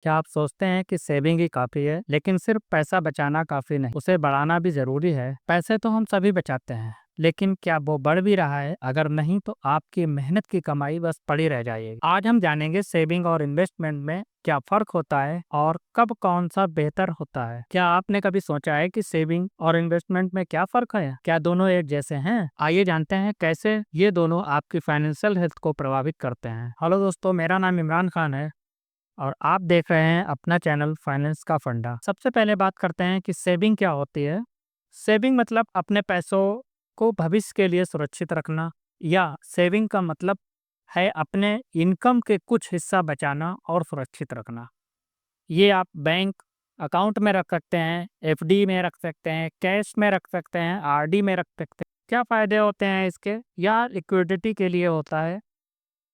क्या आप सोचते हैं कि सेविंग ही काफ़ी है? लेकिन सिर्फ पैसा बचाना काफ़ी नहीं, उसे बढ़ाना भी ज़रूरी है। पैसे तो हम सभी बचाते हैं, लेकिन क्या वो बढ़ भी रहा है? अगर नहीं तो आपकी मेहनत की कमाई बस पड़ी रह जाएगी। आज हम जानेंगे सेविंग और इन्वेस्टमेंट में क्या फ़र्क होता है और कब कौन सा बेहतर होता है। क्या आपने कभी सोचा है कि सेविंग और इन्वेस्टमेंट में क्या फ़र्क है? क्या दोनों एक जैसे हैं? आइए जानते हैं कैसे ये दोनों आपकी फाइनेंशियल हेल्थ को प्रभावित करते हैं। हेलो दोस्तों, मेरा नाम इमरान खान है और आप देख रहे हैं अपना चैनल फाइनेंस का फंडा। सबसे पहले बात करते हैं कि सेविंग क्या होती है। सेविंग मतलब अपने पैसों को भविष्य के लिए सुरक्षित रखना, या सेविंग का मतलब है अपने इनकम के कुछ हिस्सा बचाना और सुरक्षित रखना। ये आप बैंक अकाउंट में रख सकते हैं, एफडी में रख सकते हैं, कैश में रख सकते हैं, आरडी में रख सकते हैं। क्या फायदे होते हैं इसके? या लिक्विडिटी के लिए होता है,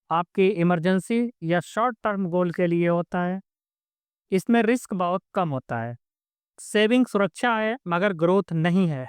आपकी इमरजेंसी या शॉर्ट टर्म गोल के लिए होता है। इसमें रिस्क बहुत कम होता है। सेविंग सुरक्षा है मगर ग्रोथ नहीं है।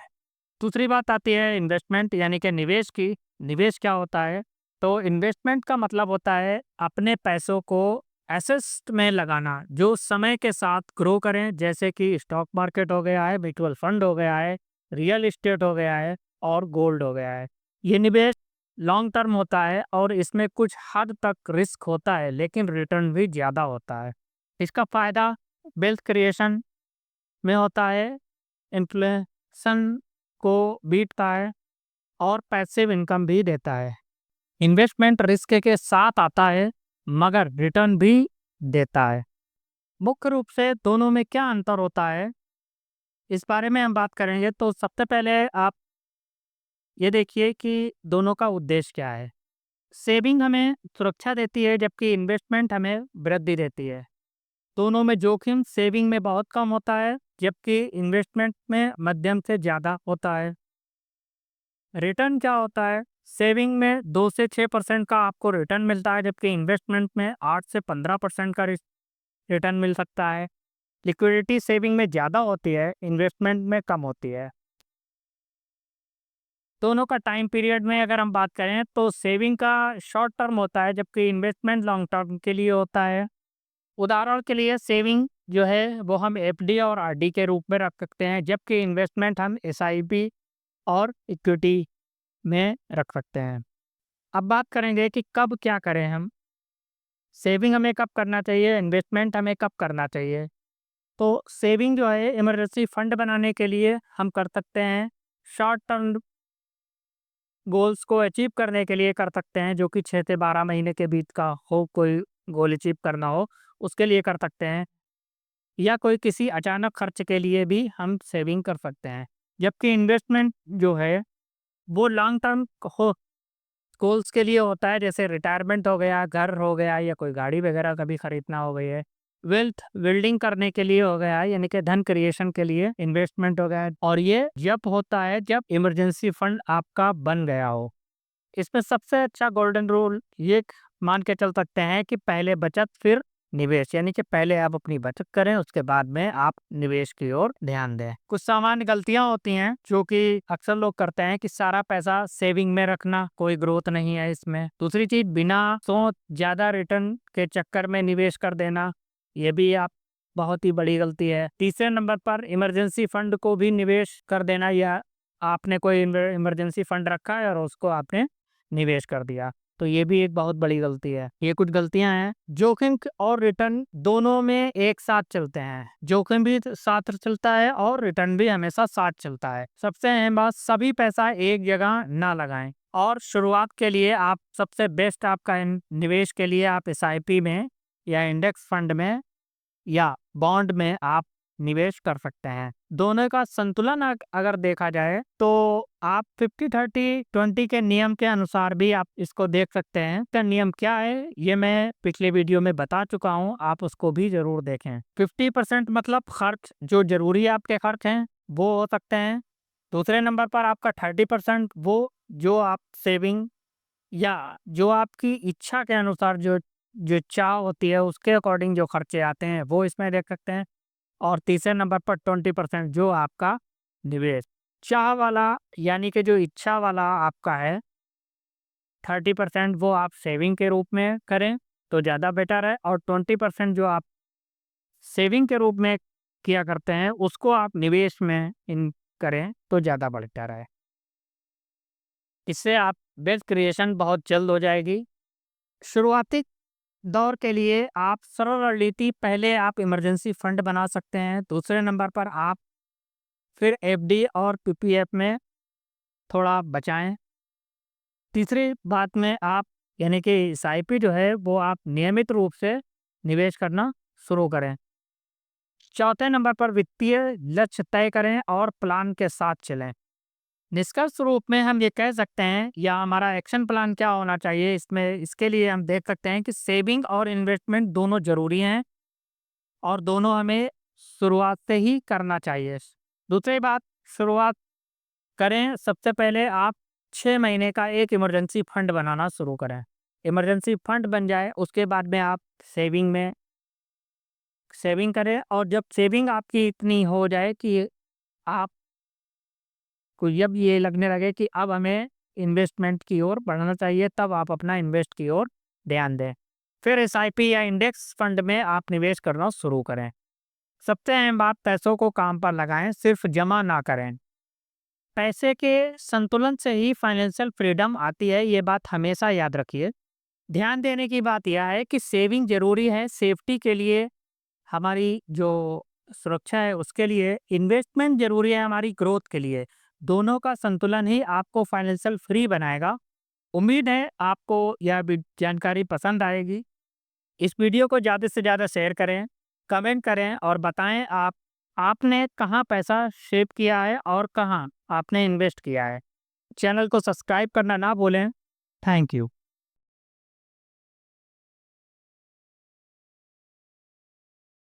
दूसरी बात आती है इन्वेस्टमेंट यानी कि निवेश की। निवेश क्या होता है? तो इन्वेस्टमेंट का मतलब होता है अपने पैसों को एसेट में लगाना जो समय के साथ ग्रो करें, जैसे कि स्टॉक मार्केट हो गया है, म्यूचुअल फंड हो गया है, रियल एस्टेट हो गया है और गोल्ड हो गया है। ये निवेश लॉन्ग टर्म होता है और इसमें कुछ हद तक रिस्क होता है, लेकिन रिटर्न भी ज़्यादा होता है। इसका फायदा वेल्थ क्रिएशन में होता है, इन्फ्लेशन को बीटता है और पैसिव इनकम भी देता है। इन्वेस्टमेंट रिस्क के साथ आता है मगर रिटर्न भी देता है। मुख्य रूप से दोनों में क्या अंतर होता है, इस बारे में हम बात करेंगे। तो सबसे पहले आप ये देखिए कि दोनों का उद्देश्य क्या है। सेविंग हमें सुरक्षा देती है जबकि इन्वेस्टमेंट हमें वृद्धि देती है। दोनों में जोखिम सेविंग में बहुत कम होता है जबकि इन्वेस्टमेंट में मध्यम से ज़्यादा होता है। रिटर्न क्या होता है? सेविंग में 2 से 6% का आपको रिटर्न मिलता है जबकि इन्वेस्टमेंट में 8 से 15% का रिटर्न मिल सकता है। लिक्विडिटी सेविंग में ज़्यादा होती है, इन्वेस्टमेंट में कम होती है। दोनों का टाइम पीरियड में अगर हम बात करें तो सेविंग का शॉर्ट टर्म होता है जबकि इन्वेस्टमेंट लॉन्ग टर्म के लिए होता है। उदाहरण के लिए सेविंग जो है वो हम एफडी और आरडी के रूप में रख सकते हैं, जबकि इन्वेस्टमेंट हम एसआईपी और इक्विटी में रख सकते हैं। अब बात करेंगे कि कब क्या करें हम। सेविंग हमें कब करना चाहिए, इन्वेस्टमेंट हमें कब करना चाहिए। तो सेविंग जो है इमरजेंसी फंड बनाने के लिए हम कर सकते हैं। शॉर्ट टर्म गोल्स को अचीव करने के लिए कर सकते हैं, जो कि 6 से 12 महीने के बीच का हो, कोई गोल अचीव करना हो उसके लिए कर सकते हैं। या कोई किसी अचानक खर्च के लिए भी हम सेविंग कर सकते हैं। जबकि इन्वेस्टमेंट जो है वो लॉन्ग टर्म हो गोल्स के लिए होता है, जैसे रिटायरमेंट हो गया, घर हो गया या कोई गाड़ी वगैरह कभी खरीदना हो गई है। वेल्थ बिल्डिंग करने के लिए हो गया है, यानी कि धन क्रिएशन के लिए इन्वेस्टमेंट हो गया है। और ये जब होता है जब इमरजेंसी फंड आपका बन गया हो। इसमें सबसे अच्छा गोल्डन रूल ये मान के चल सकते हैं कि पहले बचत फिर निवेश, यानी कि पहले आप अपनी बचत करें उसके बाद में आप निवेश की ओर ध्यान दें। कुछ सामान्य गलतियां होती हैं जो कि अक्सर लोग करते हैं कि सारा पैसा सेविंग में रखना, कोई ग्रोथ नहीं है इसमें। दूसरी चीज, बिना सोच ज्यादा रिटर्न के चक्कर में निवेश कर देना, ये भी आप बहुत ही बड़ी गलती है। तीसरे नंबर पर इमरजेंसी फंड को भी निवेश कर देना, या आपने कोई इमरजेंसी फंड रखा है और उसको आपने निवेश कर दिया, तो ये भी एक बहुत बड़ी गलती है। ये कुछ गलतियां हैं। जोखिम और रिटर्न दोनों में एक साथ चलते हैं। जोखिम भी साथ चलता है और रिटर्न भी हमेशा साथ चलता है। सबसे अहम बात, सभी पैसा एक जगह ना लगाएं। और शुरुआत के लिए आप सबसे बेस्ट आपका निवेश के लिए आप एसआईपी में या इंडेक्स फंड में या बॉन्ड में आप निवेश कर सकते हैं। दोनों का संतुलन अगर देखा जाए तो आप 50-30-20 के नियम के अनुसार भी आप इसको देख सकते हैं। इसका नियम क्या है ये मैं पिछले वीडियो में बता चुका हूं, आप उसको भी जरूर देखें। 50% मतलब खर्च जो जरूरी आपके खर्च हैं वो हो सकते हैं। दूसरे नंबर पर आपका 30% वो जो आप सेविंग या जो आपकी इच्छा के अनुसार जो जो चाह होती है उसके अकॉर्डिंग जो खर्चे आते हैं वो इसमें देख सकते हैं। और तीसरे नंबर पर 20% जो आपका निवेश चाह वाला, यानी कि जो इच्छा वाला आपका है, 30% वो आप सेविंग के रूप में करें तो ज़्यादा बेटर है। और 20% जो आप सेविंग के रूप में किया करते हैं, उसको आप निवेश में इन करें तो ज़्यादा बेहतर है। इससे आप वेल्थ क्रिएशन बहुत जल्द हो जाएगी। शुरुआती दौर के लिए आप सरल रणनीति, पहले आप इमरजेंसी फंड बना सकते हैं। दूसरे नंबर पर आप फिर एफडी और पीपीएफ में थोड़ा बचाएं। तीसरी बात में आप यानी कि एसआईपी जो है वो आप नियमित रूप से निवेश करना शुरू करें। चौथे नंबर पर वित्तीय लक्ष्य तय करें और प्लान के साथ चलें। निष्कर्ष रूप में हम ये कह सकते हैं या हमारा एक्शन प्लान क्या होना चाहिए इसमें, इसके लिए हम देख सकते हैं कि सेविंग और इन्वेस्टमेंट दोनों ज़रूरी हैं और दोनों हमें शुरुआत से ही करना चाहिए। दूसरी बात, शुरुआत करें सबसे पहले आप 6 महीने का एक इमरजेंसी फंड बनाना शुरू करें। इमरजेंसी फंड बन जाए उसके बाद में आप सेविंग करें, और जब सेविंग आपकी इतनी हो जाए कि आप को जब ये लगने लगे कि अब हमें इन्वेस्टमेंट की ओर बढ़ना चाहिए, तब आप अपना इन्वेस्ट की ओर ध्यान दें। फिर एसआईपी या इंडेक्स फंड में आप निवेश करना शुरू करें। सबसे अहम बात, पैसों को काम पर लगाएं, सिर्फ जमा ना करें। पैसे के संतुलन से ही फाइनेंशियल फ्रीडम आती है, ये बात हमेशा याद रखिए। ध्यान देने की बात यह है कि सेविंग जरूरी है सेफ्टी के लिए, हमारी जो सुरक्षा है उसके लिए। इन्वेस्टमेंट जरूरी है हमारी ग्रोथ के लिए। दोनों का संतुलन ही आपको फाइनेंशियल फ्री बनाएगा। उम्मीद है आपको यह जानकारी पसंद आएगी। इस वीडियो को ज़्यादा से ज़्यादा शेयर करें, कमेंट करें और बताएं आपने कहाँ पैसा सेव किया है और कहाँ आपने इन्वेस्ट किया है। चैनल को सब्सक्राइब करना ना भूलें। Thank you.